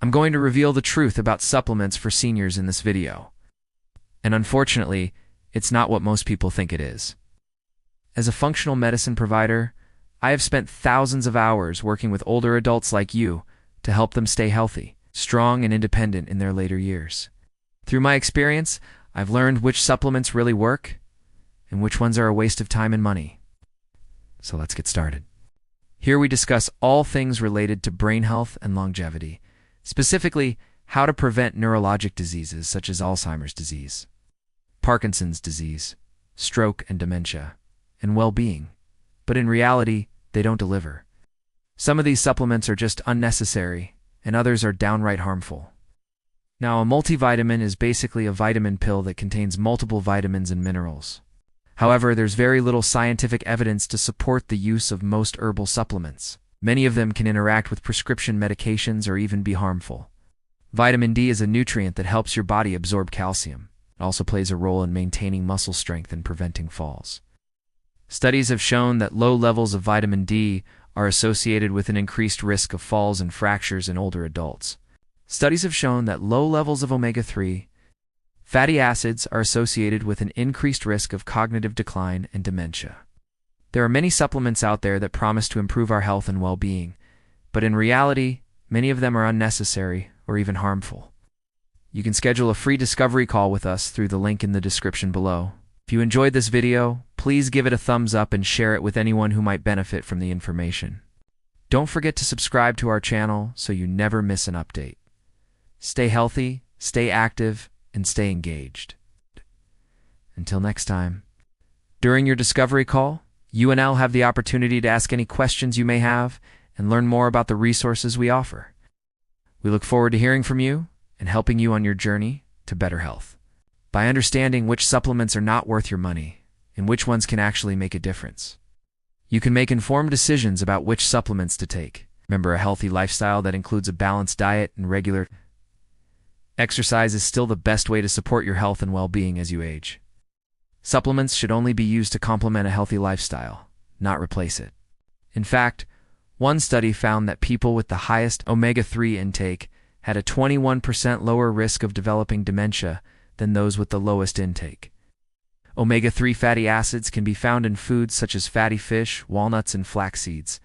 I'm going to reveal the truth about supplements for seniors in this video. And unfortunately, it's not what most people think it is. As a functional medicine provider, I have spent thousands of hours working with older adults like you to help them stay healthy, strong, and independent in their later years. Through my experience, I've learned which supplements really work and which ones are a waste of time and money. So let's get started. Here we discuss all things related to brain health and longevity, specifically how to prevent neurologic diseases such as Alzheimer's disease, Parkinson's disease, stroke and dementia, and well-being. But in reality, they don't deliver. Some of these supplements are just unnecessary, and others are downright harmful. Now, a multivitamin is basically a vitamin pill that contains multiple vitamins and minerals. However, there's very little scientific evidence to support the use of most herbal supplements. Many of them can interact with prescription medications or even be harmful. Vitamin D is a nutrient that helps your body absorb calcium. It also plays a role in maintaining muscle strength and preventing falls. Studies have shown that low levels of vitamin D are associated with an increased risk of falls and fractures in older adults. Studies have shown that low levels of omega-3 fatty acids are associated with an increased risk of cognitive decline and dementia. There are many supplements out there that promise to improve our health and well-being, but in reality, many of them are unnecessary or even harmful. You can schedule a free discovery call with us through the link in the description below. If you enjoyed this video, please give it a thumbs up and share it with anyone who might benefit from the information. Don't forget to subscribe to our channel so you never miss an update. Stay healthy, stay active, and stay engaged. Until next time. During your discovery call, you and I'll have the opportunity to ask any questions you may have and learn more about the resources we offer. We look forward to hearing from you and helping you on your journey to better health. By understanding which supplements are not worth your money and which ones can actually make a difference, you can make informed decisions about which supplements to take. Remember, a healthy lifestyle that includes a balanced diet and regular exercise is still the best way to support your health and well-being as you age. Supplements should only be used to complement a healthy lifestyle, not replace it. In fact, one study found that people with the highest omega-3 intake had a 21% lower risk of developing dementia than those with the lowest intake. Omega-3 fatty acids can be found in foods such as fatty fish, walnuts, and flax seeds.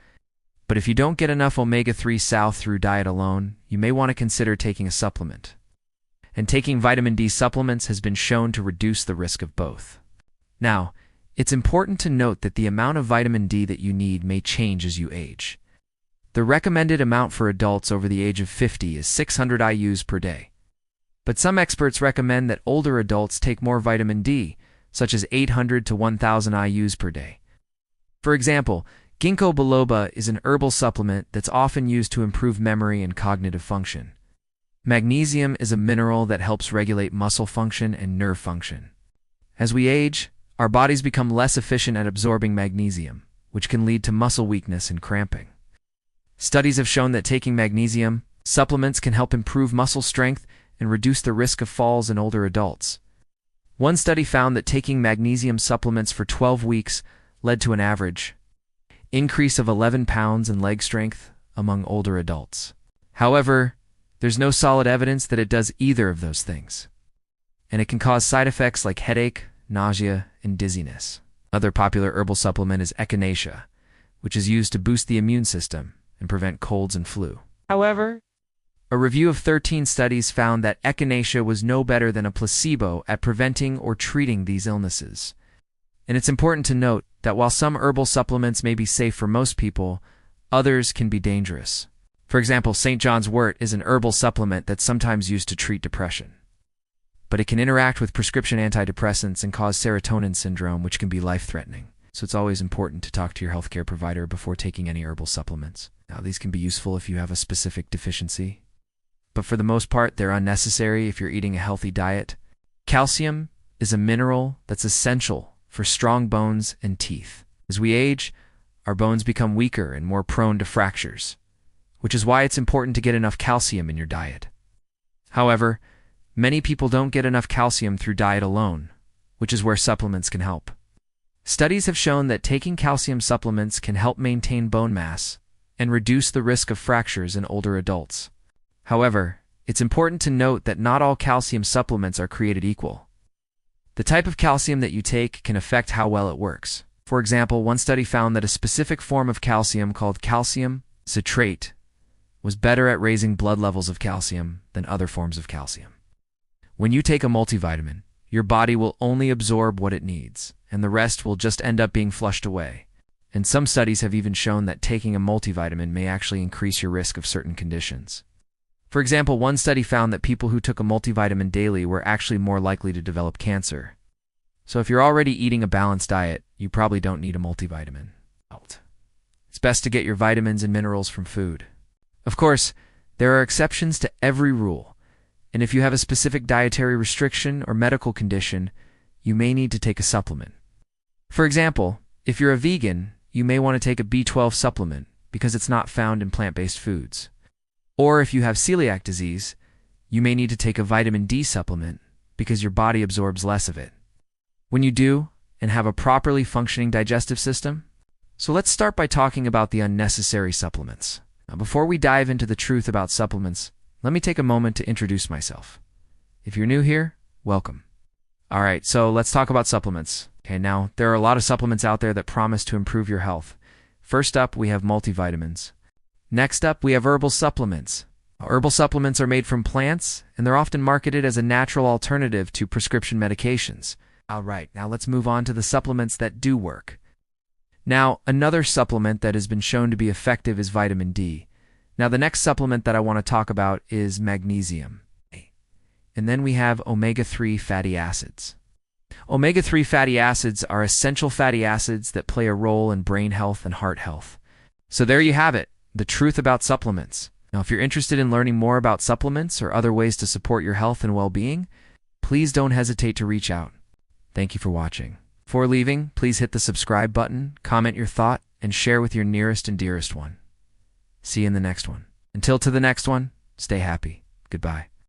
But if you don't get enough omega-3 through diet alone, you may want to consider taking a supplement. And taking vitamin D supplements has been shown to reduce the risk of both. Now, it's important to note that the amount of vitamin D that you need may change as you age. The recommended amount for adults over the age of 50 is 600 IUs per day. But some experts recommend that older adults take more vitamin D, such as 800 to 1,000 IUs per day. For example, ginkgo biloba is an herbal supplement that's often used to improve memory and cognitive function. Magnesium is a mineral that helps regulate muscle function and nerve function. As we age, our bodies become less efficient at absorbing magnesium, which can lead to muscle weakness and cramping. Studies have shown that taking magnesium supplements can help improve muscle strength and reduce the risk of falls in older adults. One study found that taking magnesium supplements for 12 weeks led to an average increase of 11 pounds in leg strength among older adults. However, there's no solid evidence that it does either of those things, and it can cause side effects like headache, nausea, and dizziness. Another popular herbal supplement is echinacea, which is used to boost the immune system and prevent colds and flu. However, a review of 13 studies found that echinacea was no better than a placebo at preventing or treating these illnesses. And it's important to note that while some herbal supplements may be safe for most people, others can be dangerous. For example, St. John's wort is an herbal supplement that's sometimes used to treat depression. But it can interact with prescription antidepressants and cause serotonin syndrome, which can be life-threatening. So it's always important to talk to your healthcare provider before taking any herbal supplements. Now, these can be useful if you have a specific deficiency, but for the most part, they're unnecessary if you're eating a healthy diet. Calcium is a mineral that's essential for strong bones and teeth. As we age, our bones become weaker and more prone to fractures, which is why it's important to get enough calcium in your diet. However, many people don't get enough calcium through diet alone, which is where supplements can help. Studies have shown that taking calcium supplements can help maintain bone mass and reduce the risk of fractures in older adults. However, it's important to note that not all calcium supplements are created equal. The type of calcium that you take can affect how well it works. For example, one study found that a specific form of calcium called calcium citrate was better at raising blood levels of calcium than other forms of calcium. When you take a multivitamin, your body will only absorb what it needs, and the rest will just end up being flushed away. And some studies have even shown that taking a multivitamin may actually increase your risk of certain conditions. For example, one study found that people who took a multivitamin daily were actually more likely to develop cancer. So if you're already eating a balanced diet, you probably don't need a multivitamin. It's best to get your vitamins and minerals from food. Of course, there are exceptions to every rule, and if you have a specific dietary restriction or medical condition, you may need to take a supplement. For example, if you're a vegan, you may want to take a B12 supplement because it's not found in plant-based foods. Or if you have celiac disease, you may need to take a vitamin D supplement because your body absorbs less of it. When you do, and have a properly functioning digestive system. So let's start by talking about the unnecessary supplements. Now, before we dive into the truth about supplements, let me take a moment to introduce myself. If you're new here, welcome. Alright, so let's talk about supplements. Okay, now, there are a lot of supplements out there that promise to improve your health. First up, we have multivitamins. Next up, we have herbal supplements. Herbal supplements are made from plants, and they're often marketed as a natural alternative to prescription medications. Alright, now let's move on to the supplements that do work. Now, another supplement that has been shown to be effective is vitamin D. Now, the next supplement that I want to talk about is magnesium. And then we have omega-3 fatty acids. Omega-3 fatty acids are essential fatty acids that play a role in brain health and heart health. So there you have it, the truth about supplements. Now, if you're interested in learning more about supplements or other ways to support your health and well-being, please don't hesitate to reach out. Thank you for watching. Before leaving, please hit the subscribe button, comment your thought, and share with your nearest and dearest one. See you in the next one. Until to the next one, stay happy. Goodbye.